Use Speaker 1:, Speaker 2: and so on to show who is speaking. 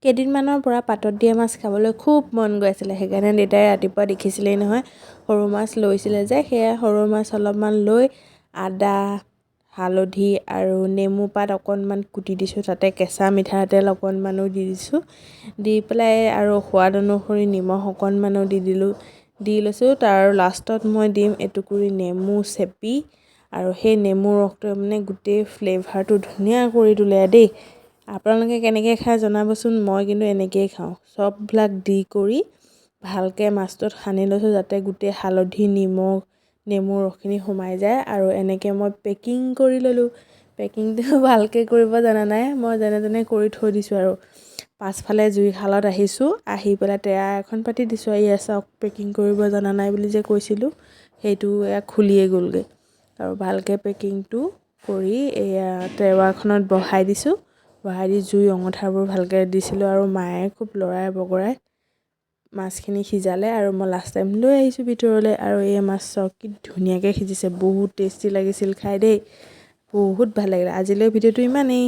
Speaker 1: কেইদিনমানৰ পৰা পাতত দিয়া মাছ খাবলৈ খুব মন গৈ আছিলে, সেইকাৰণে দেউতাই ৰাতিপুৱা দেখিছিলেই নহয় সৰু মাছ লৈছিলে যে, সেয়া সৰু মাছ অলপমান লৈ আদা, হালধি আৰু নেমু পাত অকণমান কুটি দিছোঁ, তাতে কেঁচা মিঠাতেল অকণমানো দি দিছোঁ, দি পেলাই আৰু সোৱাদ অনুসৰি নিমখ অকণমানো দি লৈছোঁ। তাৰ লাষ্টত মই দিম এটুকুৰি নেমু চেপি, আৰু সেই নেমু ৰসটোৱে মানে গোটেই ফ্লেভাৰটো ধুনীয়া কৰি তোলে দেই। আপোনালোকে কেনেকৈ খায় জনাবচোন, মই কিন্তু এনেকৈয়ে খাওঁ। চববিলাক দি কৰি ভালকৈ মাছটোত সানি লৈছোঁ যাতে গোটেই হালধি, নিমখ, নেমুৰ ৰসখিনি সোমাই যায়, আৰু এনেকৈ মই পেকিং কৰি ল'লোঁ। পেকিংটো ভালকৈ কৰিব জনা নাই, মই যেনে তেনে কৰি থৈ দিছোঁ আৰু। পাছফালে জুইশালত আহিছোঁ, আহি পেলাই টেৰা এখন পাতি দিছোঁ, এয়া চাওক পেকিং কৰিব জনা নাই বুলি যে কৈছিলোঁ, সেইটো এয়া খুলিয়ে গ'লগৈ। আৰু ভালকৈ পেকিংটো কৰি এয়া টেৱাখনত বহাই দিছোঁ, বহাই দি জুই অঙঠাবোৰ ভালকৈ দিছিলোঁ, আৰু মায়ে খুব লৰাই বগৰাই মাছখিনি সিজালে, আৰু মই লাষ্ট টাইম লৈ আহিছোঁ ভিতৰলৈ। আৰু এই মাছ চাওক কি ধুনীয়াকৈ সিজিছে, বহুত টেষ্টি লাগিছিল খাই দেই, বহুত ভাল লাগিলে। আজিলৈ ভিডিঅ'টো ইমানেই।